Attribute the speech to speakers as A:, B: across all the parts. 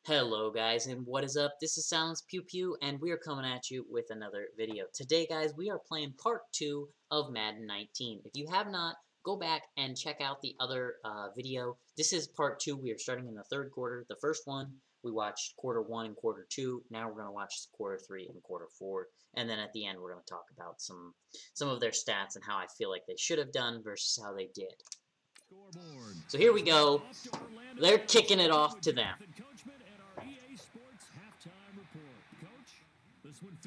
A: Hello guys, and what is up? This is Silence Pew Pew, and we are coming at you with another video. Today guys, we are playing part 2 of Madden 19. If you have not, go back and check out the other video. This is part 2. We are starting in the third quarter. The first one, we watched quarter 1 and quarter 2. Now we're going to watch quarter 3 and quarter 4. And then at the end, we're going to talk about some of their stats and how I feel like they should have done versus how they did. So here we go. They're kicking it off to them.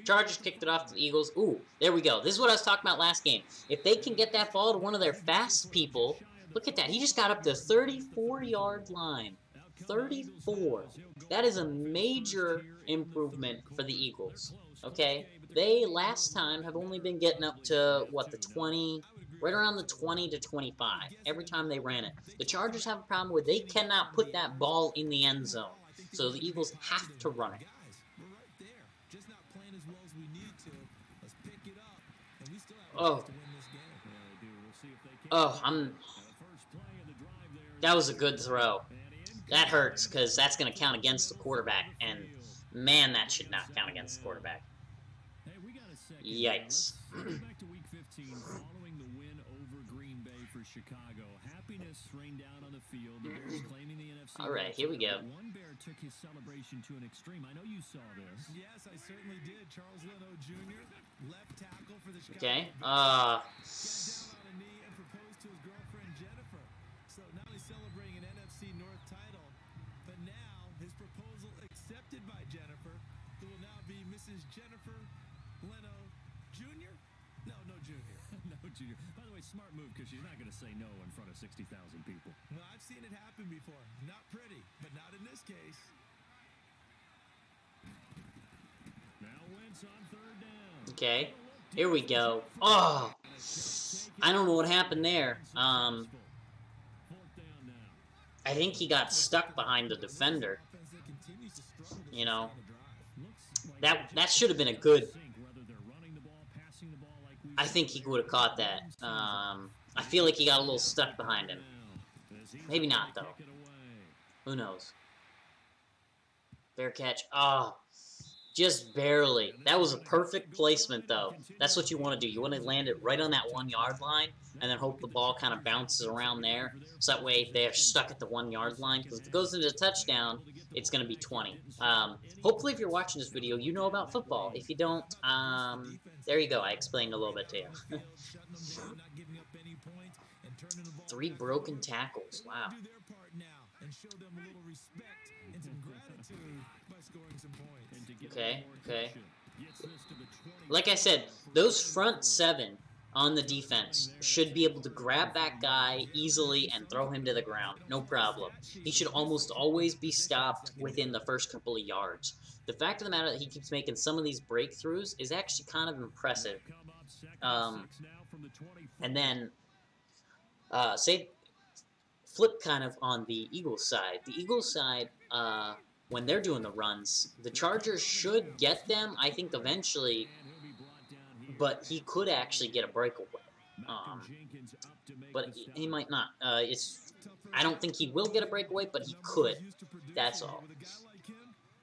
A: Chargers kicked it off to the Eagles. Ooh, there we go. This is what I was talking about last game. If they can get that ball to one of their fast people, look at that. He just got up the 34-yard line. 34. That is a major improvement for the Eagles. Okay? They, last time, have only been getting up to, what, the 20, right around the 20 to 25, every time they ran it. The Chargers have a problem where they cannot put that ball in the end zone. So the Eagles have to run it. That was a good throw. That hurts, because that's going to count against the quarterback, and man, that should not count against the quarterback. Yikes.
B: Back to week 15 following the win over Green Bay for Chicago. Happiness rained down on the field. The Bears claiming the NFC.
A: All right, here we go.
B: One Bear took his celebration to an extreme. I know you saw this.
C: Yes, I certainly did. Charles Leno Jr., left tackle for the Chicago.
A: Okay.
C: Got down on a knee and proposed to his girlfriend Jennifer. So now he's celebrating an NFC North title, but now his proposal accepted by Jennifer, who will now be Mrs. Jennifer Leno Jr.? No Junior.
B: No Junior. By the way, smart move, because she's not going to say no in front of 60,000 people.
C: Well, I've seen it happen before. Not pretty, but not in this case.
B: Now Wentz on third down.
A: Okay. Here we go. Oh! I don't know what happened there. I think he got stuck behind the defender. You know, that should have been a good. I think he would have caught that. I feel like he got a little stuck behind him. Maybe not, though. Who knows? Fair catch. Oh, just barely. That was a perfect placement, though. That's what you want to do. You want to land it right on that 1-yard line, and then hope the ball kind of bounces around there. So that way they're stuck at the 1-yard line. Because if it goes into a touchdown, it's going to be 20. Hopefully, if you're watching this video, you know about football. If you don't, there you go. I explained a little bit to you. 3 broken tackles. Wow. Okay. Like I said, those front 7 on the defense should be able to grab that guy easily and throw him to the ground. No problem. He should almost always be stopped within the first couple of yards. The fact of the matter that he keeps making some of these breakthroughs is actually kind of impressive. And then, flip kind of on the Eagles side. The Eagles side, when they're doing the runs, the Chargers should get them, I think, eventually, but he could actually get a breakaway. But he might not. I don't think he will get a breakaway, but he could. That's all.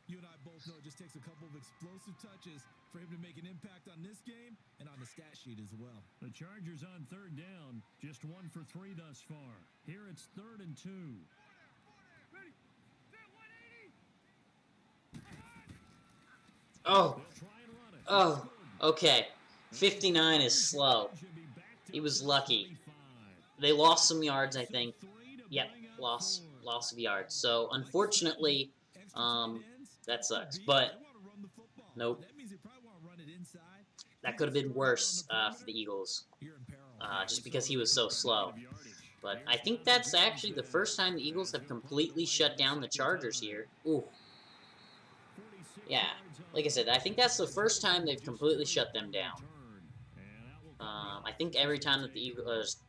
C: You and I both know it just takes a couple of explosive touches for him to make an impact on this game and on the stat sheet as well.
B: The Chargers on third down, just 1 for 3 thus far. Here it's 3rd and 2.
A: Oh, okay. 59 is slow. He was lucky. They lost some yards, I think. Yep, loss of yards. So, unfortunately, that sucks. But, nope. That could have been worse for the Eagles. Just because he was so slow. But I think that's actually the first time the Eagles have completely shut down the Chargers here. Ooh. Yeah, like I said, I think that's the first time they've completely shut them down. I think every time that the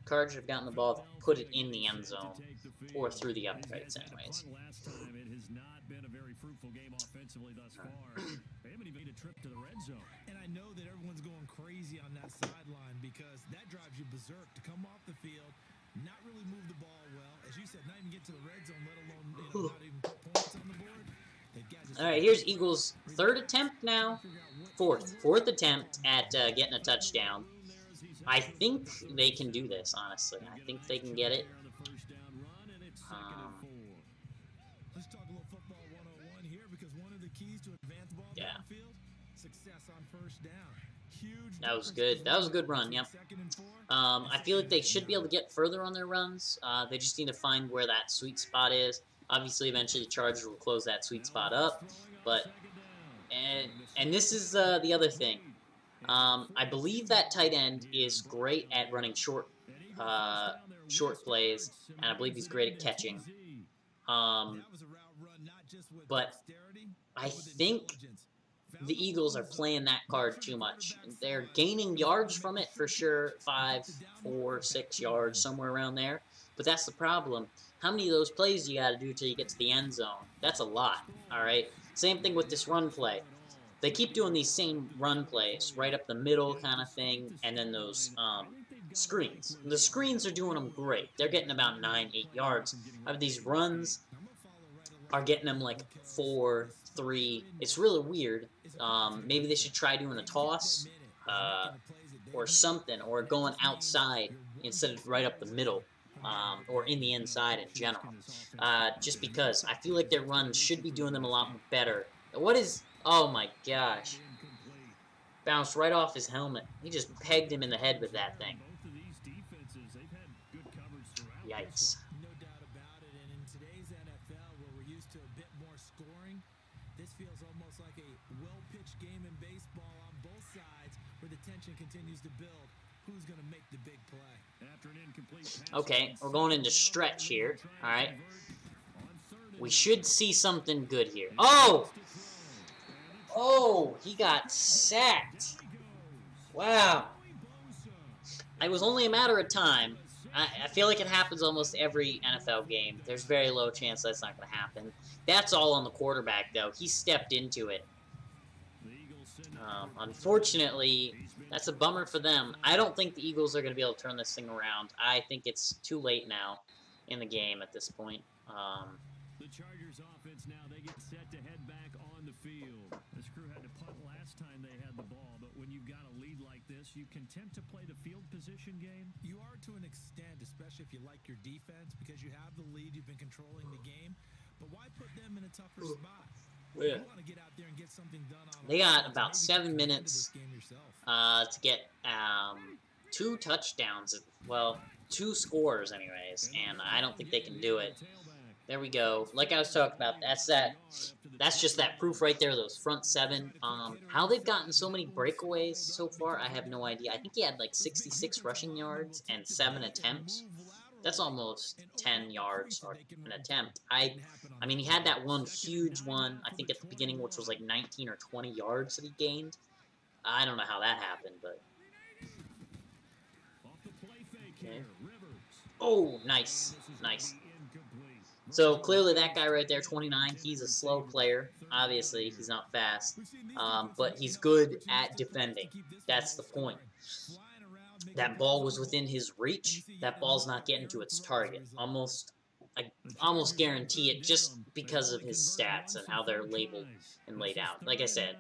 A: Chargers have gotten the ball, they put it in the end zone, or through the uprights anyways.
B: It has not been a very fruitful game offensively thus far. They haven't even made a trip to the red zone.
C: And I know that everyone's going crazy on that sideline because that drives you berserk to come off the field, not really move the ball well. As you said, not even get to the red zone, let alone not even put points on the board. They
A: Alright, here's Eagles' third attempt now. Fourth attempt at getting a touchdown. I think they can do this, honestly. I think they can get it.
C: Let's talk a little football 101 here, because one of the keys to advance ball downfield, success on first down. Huge.
A: That was good. That was a good run, yep. I feel like they should be able to get further on their runs. They just need to find where that sweet spot is. Obviously, eventually the Chargers will close that sweet spot up. But, and this is the other thing. I believe that tight end is great at running short plays, and I believe he's great at catching. But I think the Eagles are playing that card too much. They're gaining yards from it for sure, 5, 4, 6 yards, somewhere around there. But that's the problem. How many of those plays do you got to do till you get to the end zone? That's a lot, all right? Same thing with this run play. They keep doing these same run plays, right up the middle kind of thing, and then those screens. The screens are doing them great. They're getting about 9, 8 yards. These runs are getting them like 4, 3. It's really weird. Maybe they should try doing a toss or something, or going outside instead of right up the middle. Or in the inside in general. Just because I feel like their runs should be doing them a lot better. What is... Oh my gosh. Bounced right off his helmet. He just pegged him in the head with that thing. Yikes.
C: No doubt about it. And in today's NFL, where we're used to a bit more scoring, this feels almost like a well-pitched game in baseball on both sides, where the tension continues to build. Who's going to make the big play?
A: Okay, we're going into stretch here. All right. We should see something good here. Oh! Oh, he got sacked. Wow. It was only a matter of time. I feel like it happens almost every NFL game. There's very low chance that's not going to happen. That's all on the quarterback, though. He stepped into it. Unfortunately, that's a bummer for them. I don't think the Eagles are going to be able to turn this thing around. I think it's too late now in the game at this point.
B: The Chargers offense now, they get set to head back on the field. This crew had to punt last time they had the ball, but when you've got a lead like this, you content to play the field position game?
C: You are to an extent, especially if you like your defense, because you have the lead, you've been controlling the game. But why put them in a tougher spot?
A: Yeah.
C: You want to get out there and get something done on
A: They got about 7 minutes to get 2 touchdowns. Well, 2 scores anyways, and I don't think they can do it. There we go. Like I was talking about, that's just that proof right there, those front 7. How they've gotten so many breakaways so far, I have no idea. I think he had like 66 rushing yards and 7 attempts. That's almost 10 yards or an attempt. I mean, he had that one huge one, I think at the beginning, which was like 19 or 20 yards that he gained. I don't know how that happened, but... Okay. Oh, nice. Nice. So, clearly that guy right there, 29, he's a slow player. Obviously, he's not fast. But he's good at defending. That's the point. That ball was within his reach. That ball's not getting to its target. I almost guarantee it, just because of his stats and how they're labeled and laid out. Like I said,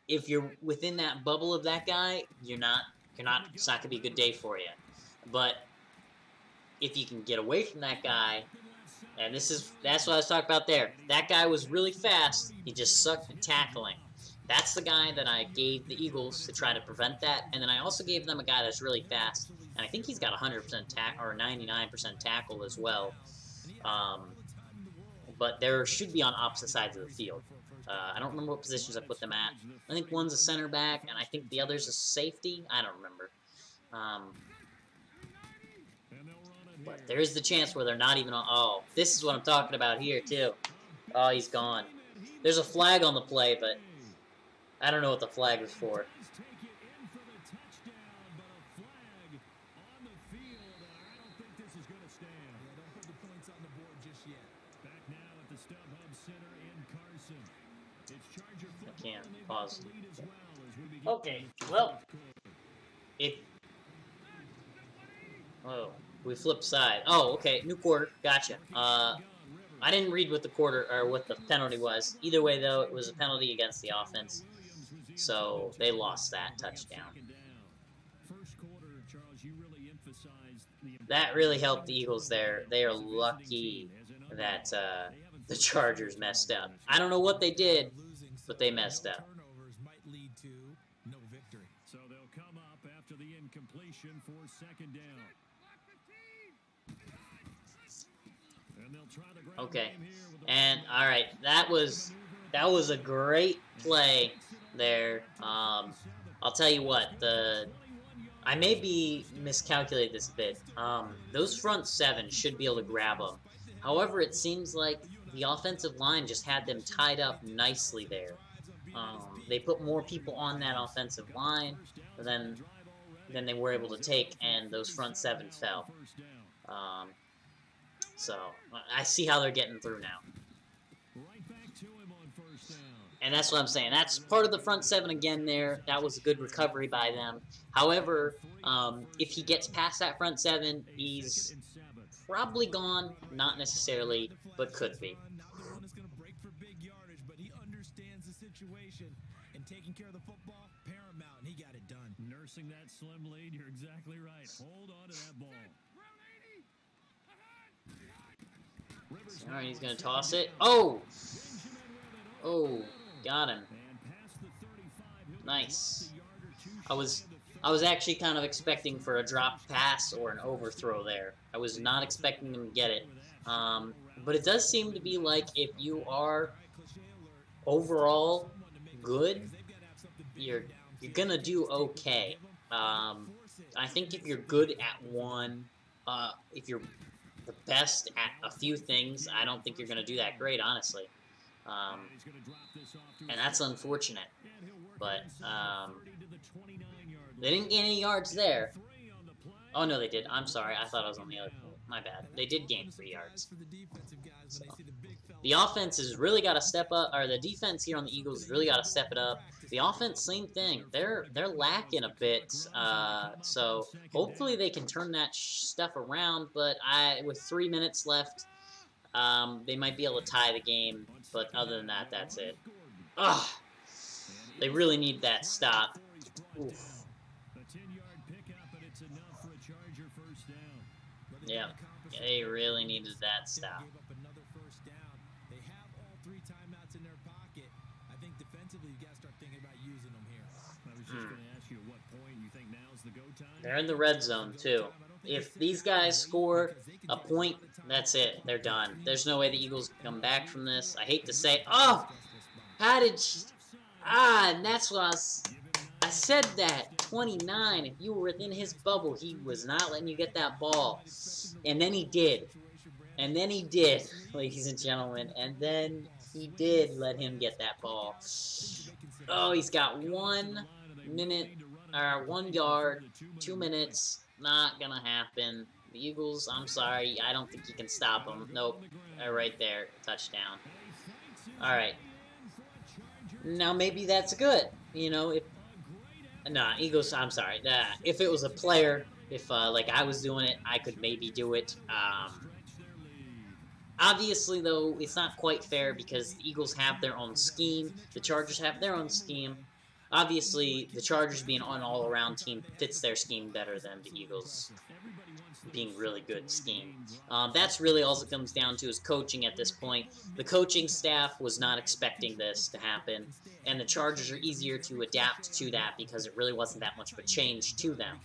A: if you're within that bubble of that guy, it's not gonna be a good day for you. But if you can get away from that guy, and that's what I was talking about there. That guy was really fast. He just sucked at tackling. That's the guy that I gave the Eagles to try to prevent that. And then I also gave them a guy that's really fast. And I think he's got 100% tackle or 99% tackle as well. But there should be on opposite sides of the field. I don't remember what positions I put them at. I think one's a center back, and I think the other's a safety. I don't remember. But there is the chance where they're not even on... Oh, this is what I'm talking about here, too. Oh, he's gone. There's a flag on the play, but I don't know what the flag was for. I can't pause. Okay, well, oh, we flipped side. Oh, okay, new quarter. Gotcha. I didn't read what the what the penalty was. Either way, though, it was a penalty against the offense, so they lost that touchdown. That really helped the Eagles there. They are lucky that the Chargers messed up. I don't know what they did, but they messed up.
B: So they'll come up after the incompletion for second down. And they'll try the
A: Okay, and all right, that was a great play there. I'll tell you what, I may be miscalculated this a bit. Those front seven should be able to grab them. However, it seems like the offensive line just had them tied up nicely there. They put more people on that offensive line than they were able to take, and those front seven fell. So I see how they're getting through now. And that's what I'm saying. That's part of the front seven again there. That was a good recovery by them. However, if he gets past that front seven, he's probably gone. Not necessarily, but could be.
C: Taking care of the football, paramount, and he got it done.
B: Nursing that slim lead, you're exactly right. Hold on to that ball.
A: All right, he's going to toss it. Oh! Oh, got him. Nice. I was actually kind of expecting for a drop pass or an overthrow there. I was not expecting him to get it. But it does seem to be like if you are overall good, you're gonna do okay. I think if you're good at one, if you're the best at a few things, I don't think you're gonna do that great, honestly. And that's unfortunate. But they didn't gain any yards there. Oh no, they did. I'm sorry. I thought I was on the other. My bad. They did gain 3 yards. So. The offense has really got to step up, or the defense here on the Eagles has really got to step it up. The offense, same thing. They're lacking a bit, so hopefully they can turn that stuff around. But with 3 minutes left, they might be able to tie the game. But other than that, that's it. Ugh, they really need that stop. Oof. Yeah, they really needed that stop.
C: They have all 3 timeouts in their pocket. I think defensively, you got to start thinking about using them here.
B: I was just going to ask you at what point you think now's the go time.
A: They're in the red zone too. If these guys score a point, that's it. They're done. There's no way the Eagles can come back from this. I hate to say, oh, how did and that's what I said that. 29, if you were within his bubble, he was not letting you get that ball. And then he did. And then he did, ladies and gentlemen. And then he did let him get that ball. Oh, he's got 1 minute, or 1 yard, 2 minutes. Not gonna happen. The Eagles, I'm sorry. I don't think you can stop them. Nope. Right there. Touchdown. Alright. Now, maybe that's good. You know, if... Nah, Eagles, I'm sorry. If it was a player, if, like, I was doing it, I could maybe do it. Obviously, though, it's not quite fair because the Eagles have their own scheme. The Chargers have their own scheme. Obviously, the Chargers being an all-around team fits their scheme better than the Eagles being really good scheme. That's really all it comes down to is coaching at this point. The coaching staff was not expecting this to happen, and the Chargers are easier to adapt to that because it really wasn't that much of a change to them.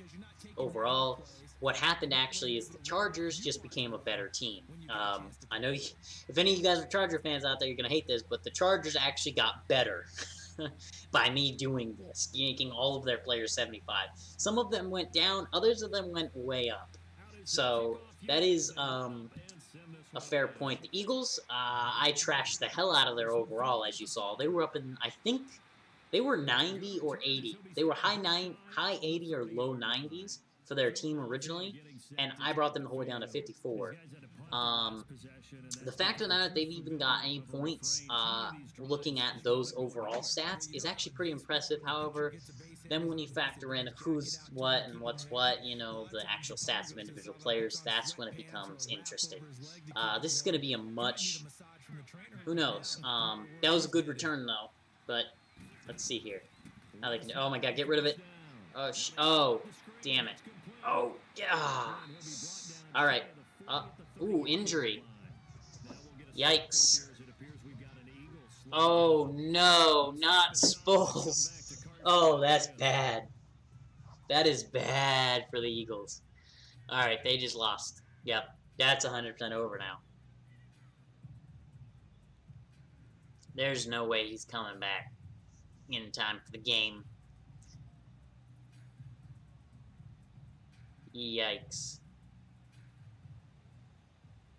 A: Overall, what happened actually is the Chargers just became a better team. I know if any of you guys are Charger fans out there, you're going to hate this, but the Chargers actually got better by me doing this, yanking all of their players 75. Some of them went down, others of them went way up. So that is a fair point. The Eagles, I trashed the hell out of their overall, as you saw. They were up in, I think, they were 90 or 80. They were high 80 or low 90s for their team originally, and I brought them the whole way down to 54. The fact of that they've even got any points looking at those overall stats is actually pretty impressive. However, then when you factor in who's what and what's what, you know, the actual stats of individual players, that's when it becomes interesting. This is going to be a much... Who knows? That was a good return, though. But, let's see here. How they can... Oh, my God, get rid of it. Oh, oh, damn it. Oh, yeah. Alright. Ooh, injury. Yikes. Oh, no, not Sproles. Oh, that's bad. That is bad for the Eagles. Alright, they just lost. Yep, that's 100% over now. There's no way he's coming back in time for the game. Yikes.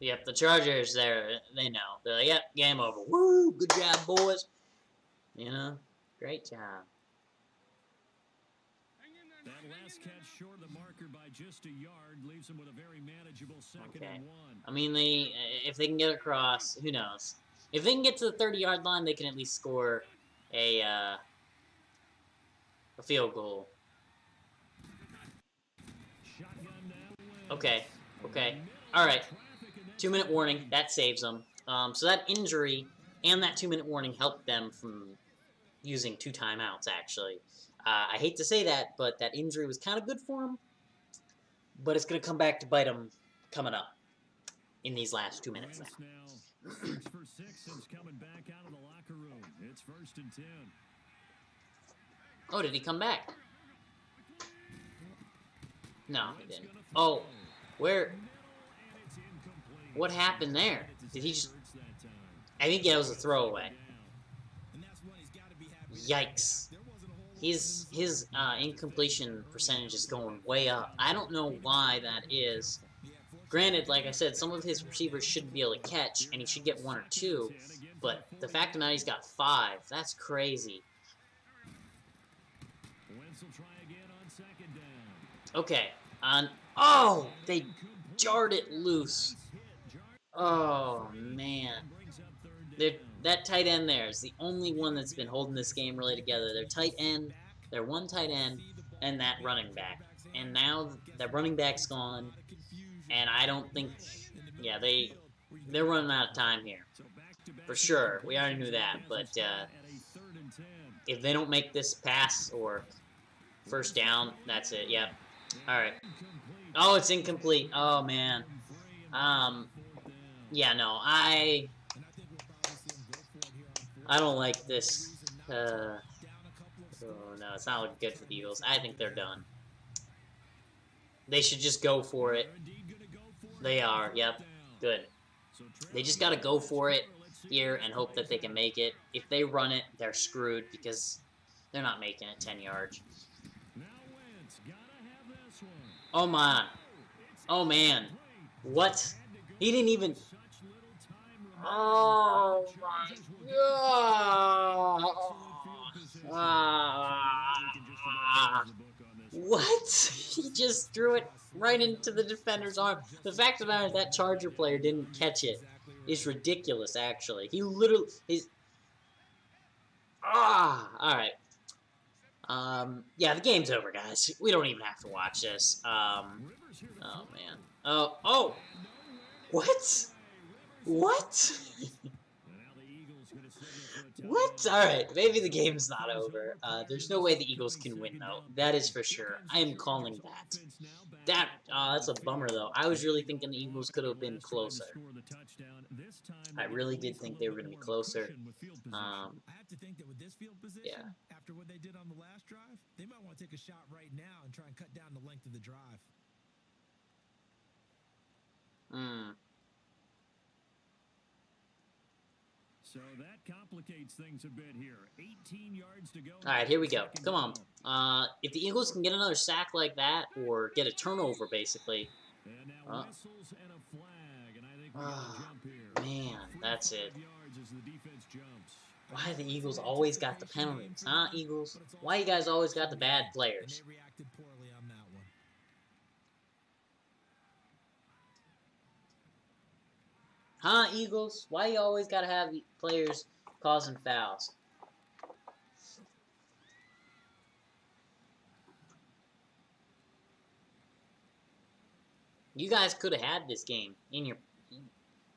A: Yep, the Chargers, they know. They're like, yep, game over. Woo, good job, boys. You know, great job.
B: That last catch short of the marker by just a yard leaves them with a very manageable second and one.
A: I mean, if they can get across, who knows? If they can get to the 30-yard line, they can at least score a field goal. Okay, all right. 2-minute warning, that saves them. So that injury and that 2-minute warning helped them from using 2 timeouts, actually. I hate to say that, but that injury was kind of good for him. But it's going to come back to bite him coming up in these last 2 minutes now.
B: 6 for 6 since coming back out of the locker room. It's 1st and 10.
A: Oh, did he come back? No, he didn't. Oh, where... What happened there? Did he just... I think that was a throwaway. Yikes. His incompletion percentage is going way up. I don't know why that is. Granted, like I said, some of his receivers should be able to catch, and he should get 1 or 2. But the fact of now he's got 5, that's crazy. Okay. Oh, they jarred it loose. Oh, man. That tight end there is the only one that's been holding this game really together. Their tight end, their one tight end, and that running back. And now that running back's gone, and I don't think... Yeah, they're running out of time here. For sure. We already knew that. But if they don't make this pass or first down, that's it. Yep. Alright. Oh, it's incomplete. Oh, man. Yeah, no, I don't like this. Oh, no, it's not looking good for the Eagles. I think they're done. They should just go for it. They are, yep, good. They just got to go for it here and hope that they can make it. If they run it, they're screwed because they're not making it 10 yards. Oh, my. Oh, man. What? He didn't even... Oh, my God. What? He just threw it right into the defender's arm. The fact of the matter is that Charger player didn't catch it is ridiculous, actually. He literally... Alright. Yeah, the game's over, guys. We don't even have to watch this. Oh, man. Oh! What? What? What? Alright, maybe the game's not over. There's no way the Eagles can win, though. That is for sure. I am calling that. That's a bummer, though. I was really thinking the Eagles could have been closer. I really did think they were going to be closer.
C: I have to think that with this field position,
A: Yeah.
C: after what they did on the last drive, they might want to take a shot right now and try and cut down the length of the drive.
B: So that complicates things a bit here. 18 yards to go.
A: All right, here we go. Come on. If the Eagles can get another sack like that or get a turnover, basically.
B: And now whistles and a flag, and I think we got a jump here.
A: Man, that's it.
B: 5 yards as the defense jumps.
A: Why the Eagles always got the penalties, huh, Eagles? Why you guys always got the bad players?
C: They reacted poorly on that one.
A: Huh, Eagles? Why you always gotta have players causing fouls? You guys could have had this game in your...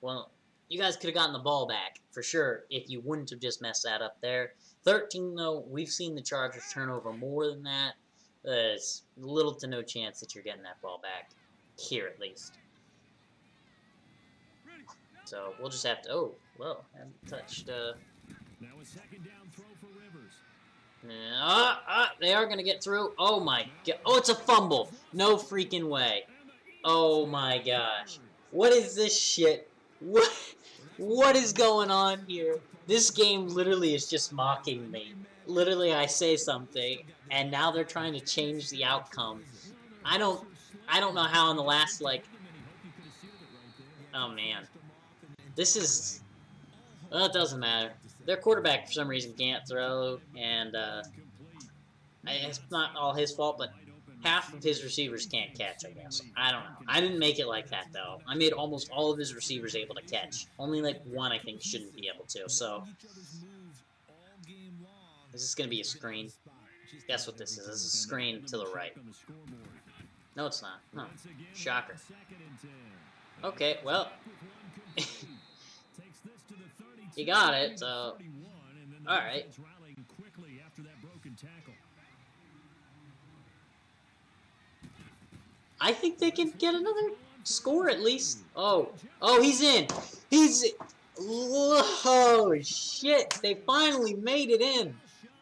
A: Well, you guys could have gotten the ball back, for sure, if you wouldn't have just messed that up there. 13, though, we've seen the Chargers turn over more than that. There's little to no chance that you're getting that ball back. Here, at least. So, we'll just have to... Oh, well, I haven't touched...
B: Now a second down throw for Rivers.
A: They are going to get through. Oh, my God. Oh, it's a fumble. No freaking way. Oh, my gosh. What is this shit? What is going on here? This game literally is just mocking me. Literally, I say something, and now they're trying to change the outcome. I don't know how in the last, like... Oh, man. This is... Well, it doesn't matter. Their quarterback, for some reason, can't throw, and it's not all his fault, but half of his receivers can't catch, I guess. I don't know. I didn't make it like that, though. I made almost all of his receivers able to catch. Only, like, one, I think, shouldn't be able to, so... Is this going to be a screen? Guess what this is. This is a screen to the right. No, it's not. Huh. Shocker. Okay, well... You got it, so... Alright. I think they can get another score at least. Oh, he's in. Oh, shit. They finally made it in.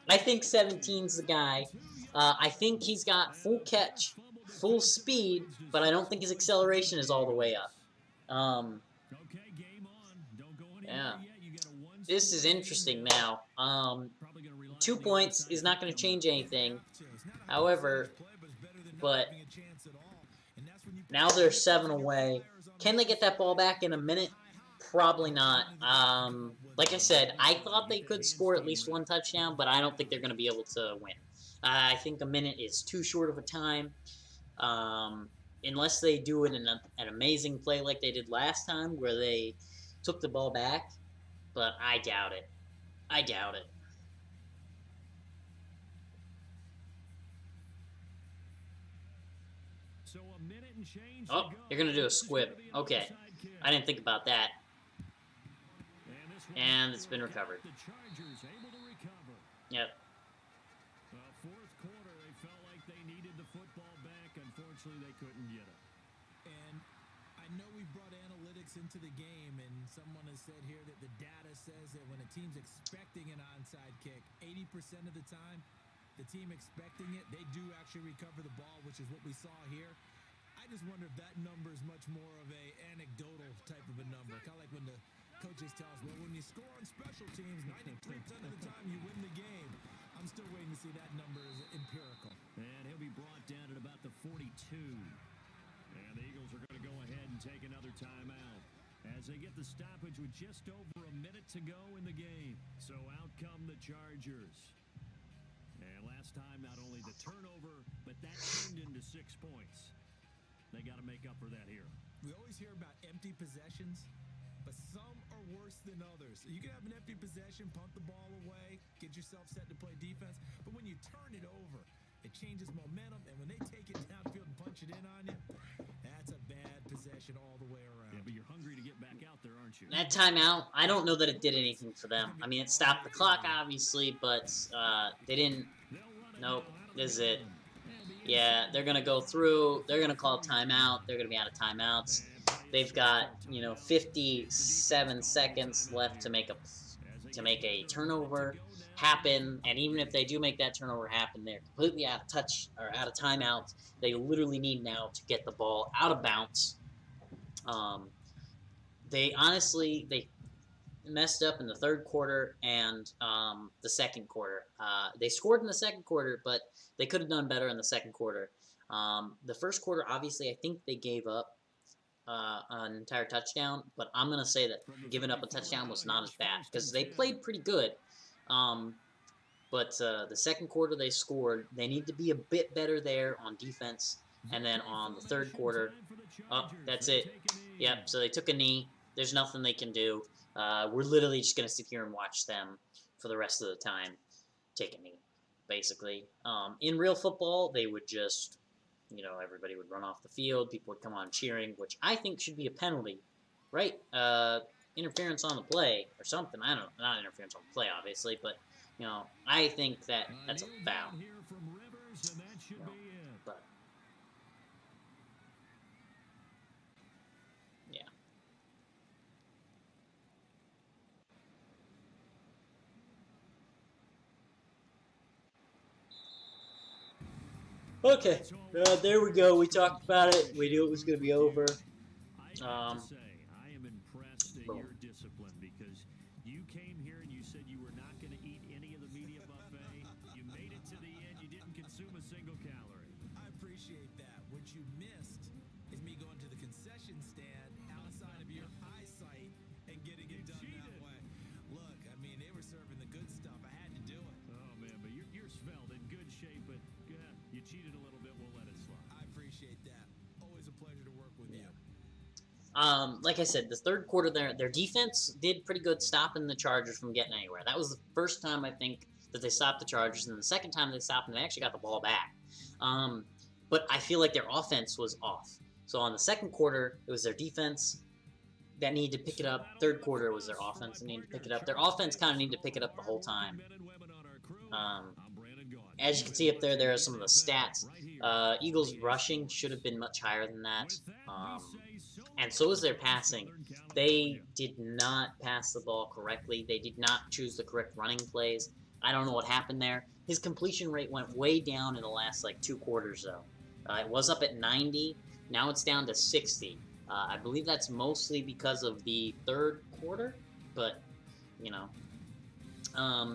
A: I think 17's the guy. I think he's got full catch, full speed, but I don't think his acceleration is all the way up. Yeah. This is interesting now. 2 points is not going to change anything. However, but now they're 7 away. Can they get that ball back in a minute? Probably not. Like I said, I thought they could score at least 1 touchdown, but I don't think they're going to be able to win. I think a minute is too short of a time. Unless they do it in an amazing play like they did last time, where they took the ball back. But I doubt it. I doubt it. Oh, you're going to do a squib. Okay. I didn't think about that. And it's been recovered. Yep.
B: Fourth quarter, they felt like they needed the football back. Unfortunately, they couldn't get it.
C: And I know we brought analytics into the game, and someone has said here that the data says that when a team's expecting an onside kick, 80% of the time, the team expecting it, they do actually recover the ball, which is what we saw here. I just wonder if that number is much more of a anecdotal type of a number, kind of like when the coaches tell us, well, when you score on special teams, 93% of the time you win the game. I'm still waiting to see that number is empirical.
B: And he'll be brought down at about the 42. And the Eagles are going to go ahead and take another timeout as they get the stoppage with just over a minute to go in the game. So out come the Chargers. And last time, not only the turnover, but that turned into 6 points. They got to make up for that here.
C: We always hear about empty possessions, but some are worse than others. You can have an empty possession, punt the ball away, get yourself set to play defense, but when you turn it over, it changes momentum, and when they take it downfield and punch it in on you, that's a bad possession all the way around.
B: Yeah, but you're hungry to get back out there, aren't you?
A: That timeout, I don't know that it did anything for them. I mean, it stopped the clock, obviously, but they didn't... Nope, this is it. Yeah, they're going to go through. They're going to call timeout. They're going to be out of timeouts. They've got, 57 seconds left to make a turnover happen. And even if they do make that turnover happen, they're completely out of timeouts. They literally need now to get the ball out of bounds. They messed up in the third quarter and the second quarter. They scored in the second quarter, but they could have done better in the second quarter. The first quarter, obviously, I think they gave up an entire touchdown, but I'm going to say that giving up a touchdown was not as bad because they played pretty good. But the second quarter they scored. They need to be a bit better there on defense. And then on the third quarter, that's it. Yep, so they took a knee. There's nothing they can do. We're literally just going to sit here and watch them for the rest of the time take a knee, basically. In real football, they would just you know, everybody would run off the field, people would come on cheering, which I think should be a penalty, right? Interference on the play or something. I don't know, not interference on the play, obviously, but you know, I think that that's a foul. You know, but yeah. Okay, there we go. We talked about it. We knew it was going to be over.
B: I am impressed at your discipline because you came here and you said you were not going to eat any of the media buffet. You made it to the end. You didn't consume a single calorie.
C: I appreciate that. What you missed is me going to the concession stand outside of your eyesight and getting it done that way. Look, I mean, they were serving the good stuff. I had to do it.
B: Oh, man, but you're svelte, in good shape, but you cheated a little bit. We'll let it slide.
C: I appreciate that. Always a pleasure to work with you.
A: Like I said, the third quarter, their defense did pretty good stopping the Chargers from getting anywhere. That was the first time, I think, that they stopped the Chargers, and the second time they stopped them, they actually got the ball back. But I feel like their offense was off. So on the second quarter, it was their defense that needed to pick it up. Third quarter, it was their offense that needed to pick it up. Their offense kind of needed to pick it up the whole time. As you can see up there, there are some of the stats. Eagles rushing should have been much higher than that. And so was their passing. They did not pass the ball correctly. They did not choose the correct running plays. I don't know what happened there. His completion rate went way down in the last, like, 2 quarters, though. It was up at 90. Now it's down to 60. I believe that's mostly because of the third quarter, but, you know.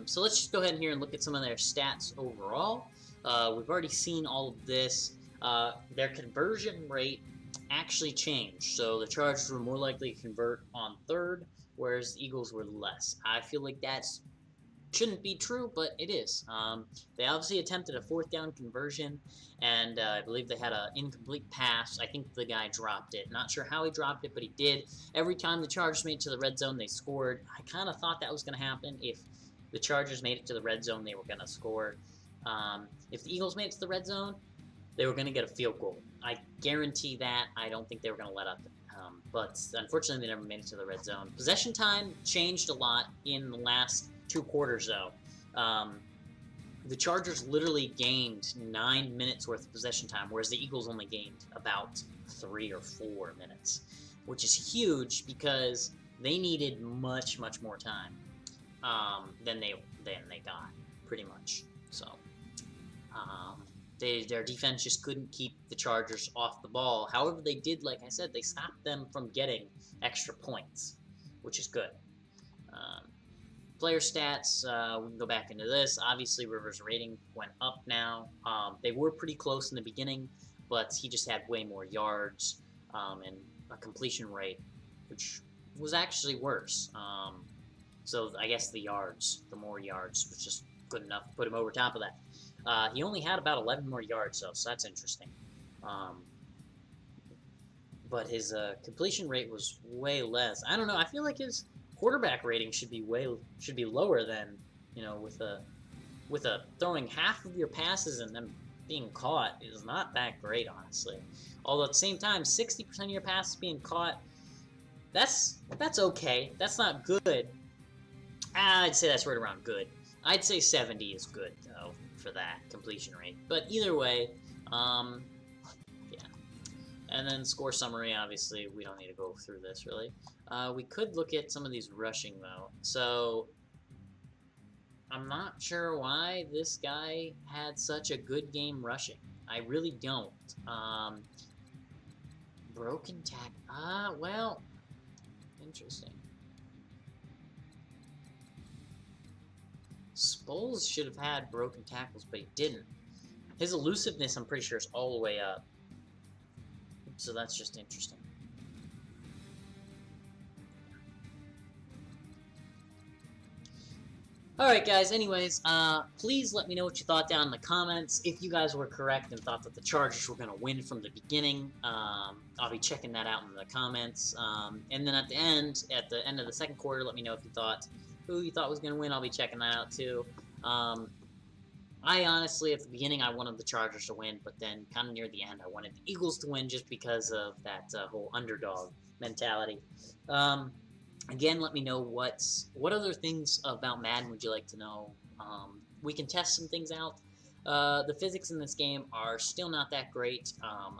A: So let's just go ahead here and look at some of their stats overall. We've already seen all of this. Their conversion rate actually changed. So the Chargers were more likely to convert on third, whereas the Eagles were less. I feel like that shouldn't be true, but it is. They obviously attempted a 4th down conversion, and I believe they had an incomplete pass. I think the guy dropped it. Not sure how he dropped it, but he did. Every time the Chargers made it to the red zone, they scored. I kind of thought that was going to happen. If the Chargers made it to the red zone, they were going to score. If the Eagles made it to the red zone, they were going to get a field goal. I guarantee that. I don't think they were going to let up. But unfortunately, they never made it to the red zone. Possession time changed a lot in the last 2 quarters, though. The Chargers literally gained 9 minutes worth of possession time, whereas the Eagles only gained about 3 or 4 minutes, which is huge because they needed much, much more time than they got, pretty much. So, their defense just couldn't keep the Chargers off the ball. However, they did, like I said, they stopped them from getting extra points, which is good. Player stats, we can go back into this. Obviously, Rivers' rating went up now. They were pretty close in the beginning, but he just had way more yards and a completion rate, which was actually worse. So I guess the more yards, was just good enough to put him over top of that. He only had about 11 more yards, though, so that's interesting. But his completion rate was way less. I don't know. I feel like his quarterback rating should be lower than, you know, with a throwing half of your passes and then being caught is not that great, honestly. Although at the same time, 60% of your passes being caught, that's okay. That's not good. I'd say that's right around good. I'd say 70 is good, though, for that completion rate. But either way, yeah. And then score summary, obviously, we don't need to go through this, really. We could look at some of these rushing, though. So, I'm not sure why this guy had such a good game rushing. I really don't. Broken tackle. Well, interesting. Spoles should have had broken tackles, but he didn't. His elusiveness, I'm pretty sure, is all the way up. So that's just interesting. Alright guys, anyways, please let me know what you thought down in the comments. If you guys were correct and thought that the Chargers were going to win from the beginning, I'll be checking that out in the comments. And then at the end of the second quarter, let me know if you thought who you thought was going to win. I'll be checking that out too. I honestly, at the beginning, I wanted the Chargers to win, but then kind of near the end, I wanted the Eagles to win just because of that whole underdog mentality. Again, let me know what other things about Madden would you like to know. We can test some things out. The physics in this game are still not that great.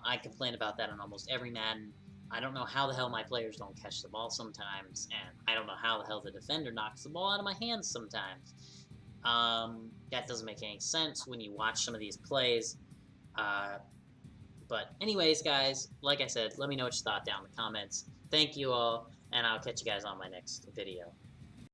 A: I complain about that on almost every Madden. I don't know how the hell my players don't catch the ball sometimes, and I don't know how the hell the defender knocks the ball out of my hands sometimes. That doesn't make any sense when you watch some of these plays. But anyways, guys, like I said, let me know what you thought down in the comments. Thank you all, and I'll catch you guys on my next video.